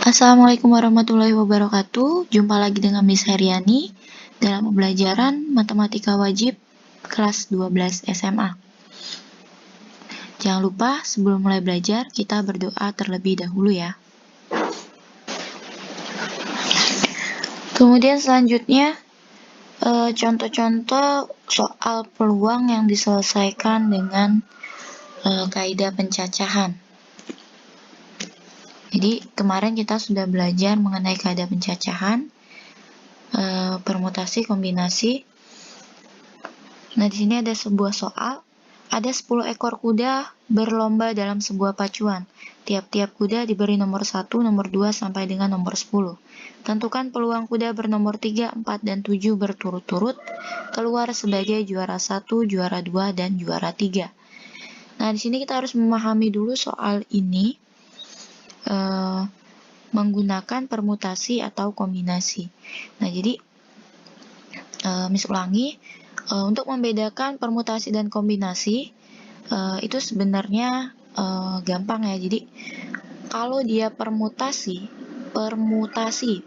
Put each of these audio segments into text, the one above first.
Assalamualaikum warahmatullahi wabarakatuh. Jumpa lagi dengan Miss Heriani dalam pembelajaran Matematika Wajib kelas 12 SMA. Jangan lupa sebelum mulai belajar kita berdoa terlebih dahulu ya. Kemudian selanjutnya contoh-contoh soal peluang yang diselesaikan dengan kaidah pencacahan. Jadi kemarin kita sudah belajar mengenai kaidah pencacahan, permutasi, kombinasi. Nah, di sini ada sebuah soal. Ada 10 ekor kuda berlomba dalam sebuah pacuan. Tiap-tiap kuda diberi nomor 1, nomor 2, sampai dengan nomor 10. Tentukan peluang kuda bernomor 3, 4, dan 7 berturut-turut keluar sebagai juara 1, juara 2, dan juara 3. Nah, di sini kita harus memahami dulu soal ini menggunakan permutasi atau kombinasi. Nah, jadi Miss ulangi, untuk membedakan permutasi dan kombinasi itu sebenarnya gampang ya. Jadi kalau dia permutasi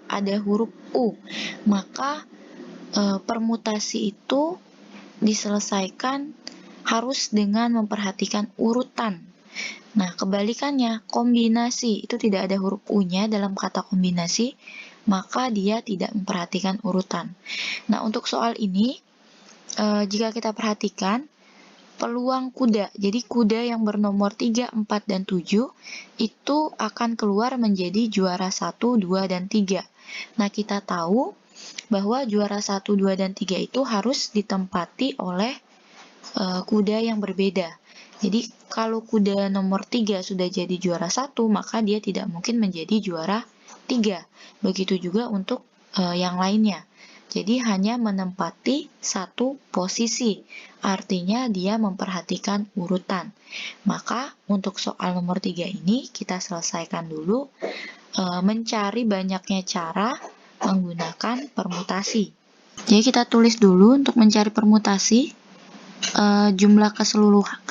ada huruf U, maka permutasi itu diselesaikan harus dengan memperhatikan urutan. Nah, kebalikannya, kombinasi itu tidak ada huruf U-nya dalam kata kombinasi, maka dia tidak memperhatikan urutan. Nah, untuk soal ini, jika kita perhatikan, peluang kuda, jadi kuda yang bernomor 3, 4, dan 7, itu akan keluar menjadi juara 1, 2, dan 3. Nah, kita tahu bahwa juara 1, 2, dan 3 itu harus ditempati oleh kuda yang berbeda. Jadi, kalau kuda nomor 3 sudah jadi juara 1, maka dia tidak mungkin menjadi juara 3. Begitu juga untuk yang lainnya. Jadi, hanya menempati satu posisi. Artinya, dia memperhatikan urutan. Maka, untuk soal nomor 3 ini, kita selesaikan dulu mencari banyaknya cara menggunakan permutasi. Jadi, kita tulis dulu untuk mencari permutasi. Jumlah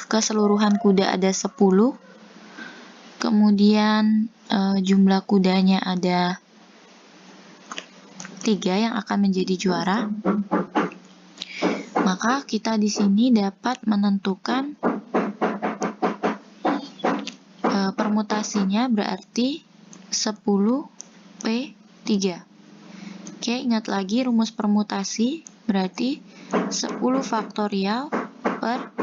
keseluruhan kuda ada 10, kemudian jumlah kudanya ada 3 yang akan menjadi juara. Maka kita di sini dapat menentukan permutasinya berarti 10P3. Oke, ingat lagi rumus permutasi berarti 10 faktorial per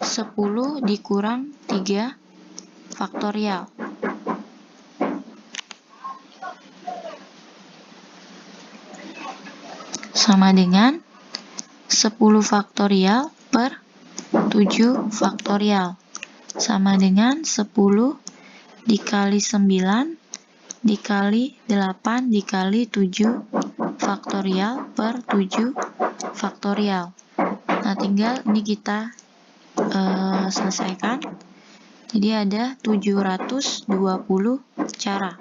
10 dikurang 3 faktorial. Sama dengan 10 faktorial per 7 faktorial. Sama dengan 10 dikali 9 dikali 8 dikali 7 faktorial per 7 faktorial. Nah, tinggal ini kita selesaikan. Jadi ada 720 cara.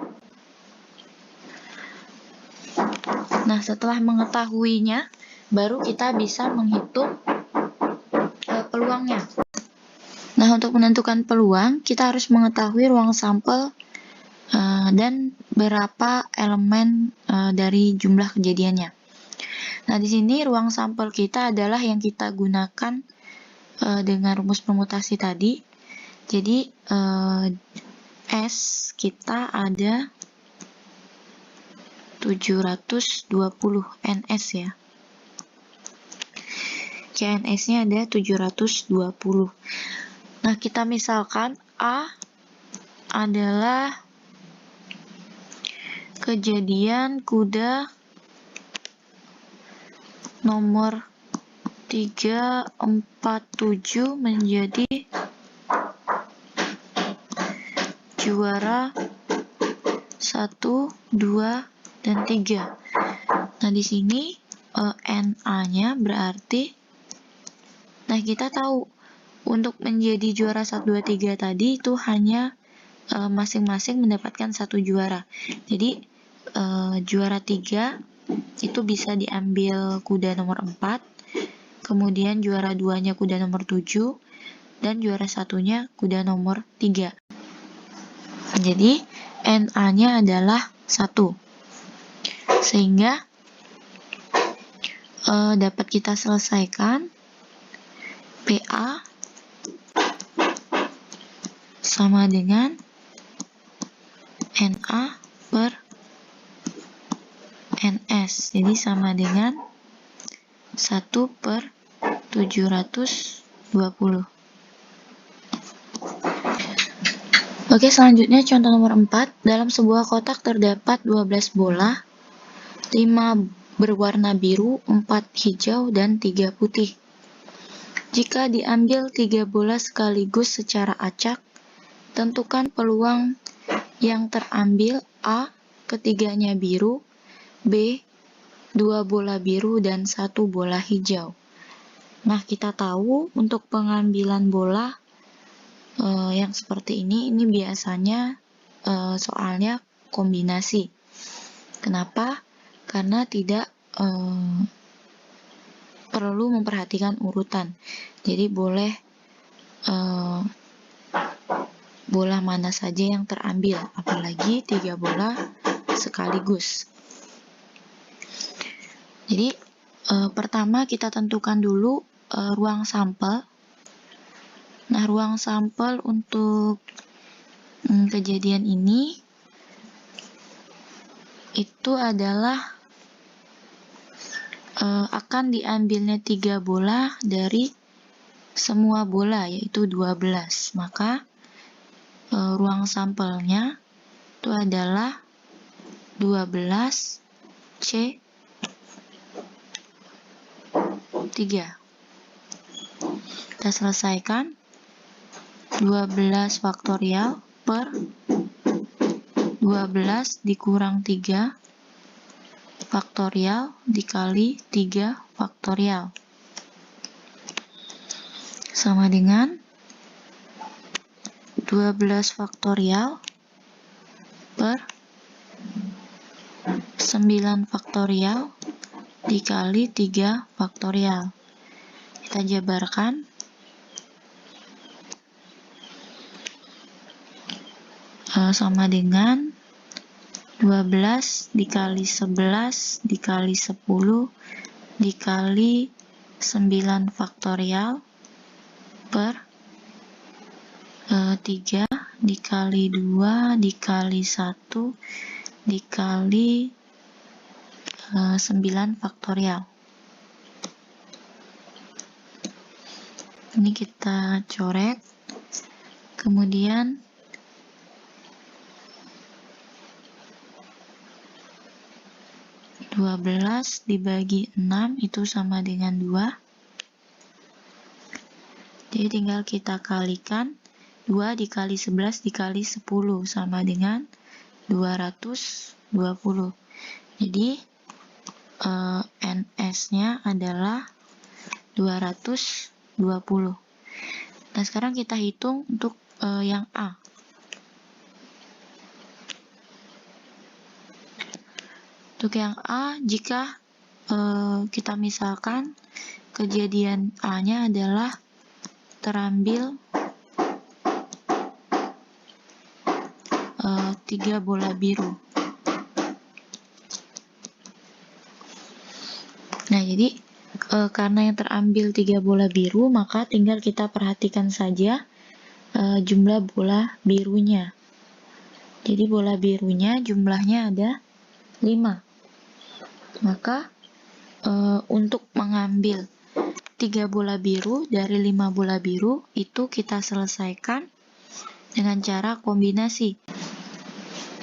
Nah, setelah mengetahuinya, baru kita bisa menghitung peluangnya. Nah, untuk menentukan peluang, kita harus mengetahui ruang sampel dan berapa elemen dari jumlah kejadiannya. Nah, di sini ruang sampel kita adalah yang kita gunakan dengan rumus permutasi tadi. Jadi, S kita ada 720 NS ya. CNS-nya ada 720. Nah, kita misalkan A adalah kejadian kuda nomor 3, 4, 7 menjadi juara 1, 2, dan 3. Nah, di sini NA-nya berarti, nah kita tahu untuk menjadi juara 1, 2, 3 tadi itu hanya masing-masing mendapatkan 1 juara. Jadi juara 3 itu bisa diambil kuda nomor 4, kemudian juara 2-nya kuda nomor 7, dan juara 1-nya kuda nomor 3. Jadi NA-nya adalah 1. Sehingga dapat kita selesaikan PA sama dengan NA per NS. Jadi sama dengan 1 per 720. Oke, selanjutnya contoh nomor 4. Dalam sebuah kotak terdapat 12 bola, 5 berwarna biru, 4 hijau, dan 3 putih. Jika diambil 3 bola sekaligus secara acak, tentukan peluang yang terambil. A, ketiganya biru, B, 2 bola biru dan 1 bola hijau. Nah, kita tahu untuk pengambilan bola yang seperti ini biasanya soalnya kombinasi. Kenapa? Karena tidak perlu memperhatikan urutan. Jadi boleh bola mana saja yang terambil, apalagi 3 bola sekaligus. Jadi pertama kita tentukan dulu ruang sampel. Nah, ruang sampel untuk kejadian ini itu adalah akan diambilnya 3 bola dari semua bola, yaitu 12. Maka ruang sampelnya itu adalah 12 C 3. Kita selesaikan. 12 faktorial per 12 dikurang 3 faktorial dikali 3 faktorial sama dengan 12 faktorial per 9 faktorial dikali 3 faktorial. Kita jabarkan. Sama dengan 12 dikali 11 dikali 10 dikali 9 faktorial per 3 dikali 2 dikali 1 dikali 9 faktorial. Ini kita coret. Kemudian dua belas dibagi 6 itu sama dengan 2. Jadi tinggal kita kalikan. 2 dikali 11 dikali 10 sama dengan 220. Jadi NS-nya adalah 220. Nah, sekarang kita hitung untuk yang A. Untuk yang A, jika kita misalkan kejadian A-nya adalah terambil 3 bola biru. Nah, jadi karena yang terambil 3 bola biru, maka tinggal kita perhatikan saja jumlah bola birunya. Jadi bola birunya jumlahnya ada 5. Maka untuk mengambil 3 bola biru dari 5 bola biru itu kita selesaikan dengan cara kombinasi.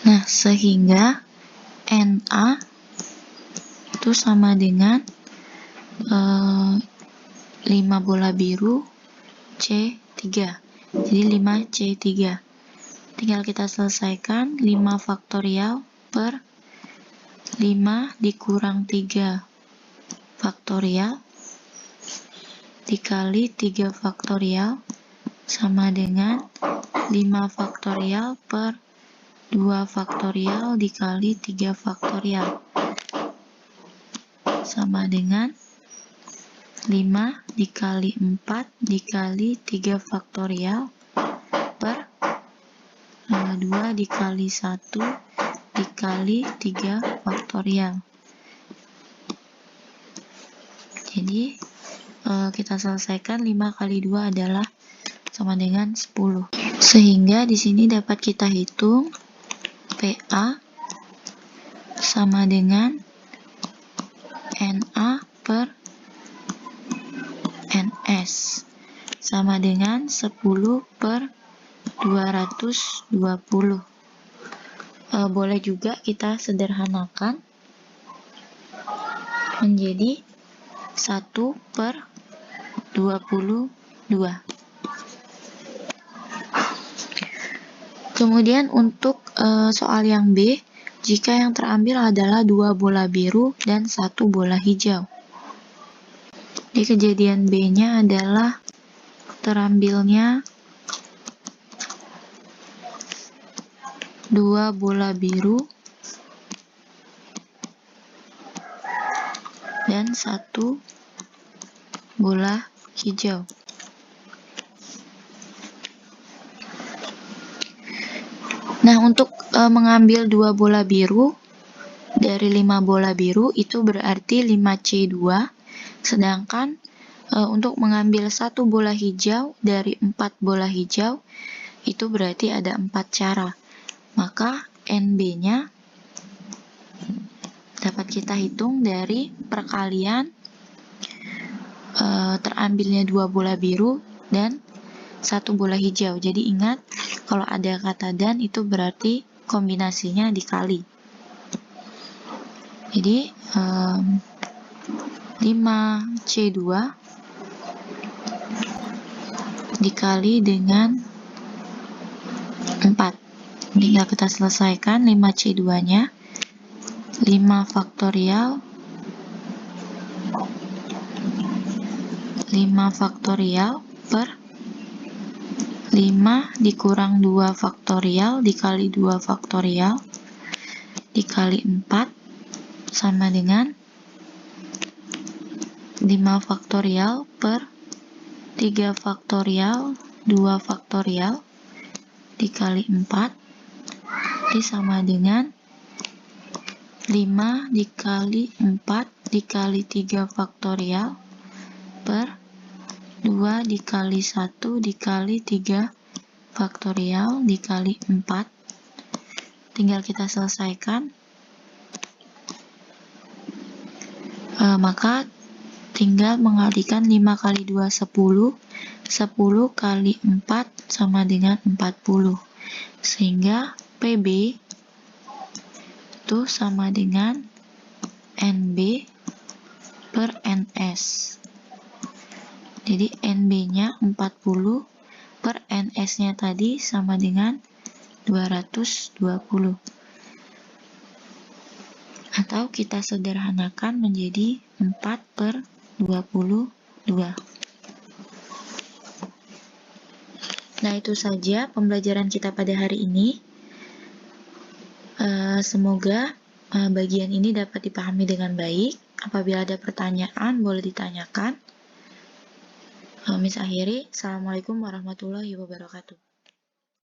Nah, sehingga NA itu sama dengan 5 bola biru C3. Jadi 5C3. Tinggal kita selesaikan 5 faktorial per 5 dikurang 3 faktorial dikali 3 faktorial sama dengan 5 faktorial per 2 faktorial dikali 3 faktorial sama dengan 5 dikali 4 dikali 3 faktorial per 2 2 dikali 1 dikali 3 faktorial. Jadi kita selesaikan 5 kali 2 adalah sama dengan 10. Sehingga di sini dapat kita hitung PA sama dengan NA per NS sama dengan 10 per 220. Boleh juga kita sederhanakan menjadi 1 per 22. Kemudian untuk soal yang B, jika yang terambil adalah 2 bola biru dan 1 bola hijau. Di kejadian B-nya adalah terambilnya 2 bola biru dan 1 bola hijau. Nah, untuk mengambil 2 bola biru dari 5 bola biru itu berarti 5C2, sedangkan untuk mengambil 1 bola hijau dari 4 bola hijau itu berarti ada 4 cara. Maka NB-nya dapat kita hitung dari perkalian terambilnya 2 bola biru dan 1 bola hijau. Jadi ingat, kalau ada kata dan itu berarti kombinasinya dikali. Jadi 5C2 dikali dengan 4. Tinggal kita selesaikan 5C2-nya. 5 faktorial 5 faktorial per 5 dikurang 2 faktorial dikali 2 faktorial dikali 4 sama dengan 5 faktorial per 3 faktorial 2 faktorial dikali 4 sama dengan 5 dikali 4 dikali 3 faktorial per 2 dikali 1 dikali 3 faktorial dikali 4. Tinggal kita selesaikan. Maka tinggal mengalikan 5 kali 2 10, 10 kali 4 sama dengan 40. Sehingga PB itu sama dengan NB per NS. Jadi NB-nya 40 per NS-nya tadi sama dengan 220. Atau kita sederhanakan menjadi 4 per 22. Nah, itu saja pembelajaran kita pada hari ini. Semoga bagian ini dapat dipahami dengan baik. Apabila ada pertanyaan, boleh ditanyakan. Miss akhiri, Assalamualaikum warahmatullahi wabarakatuh.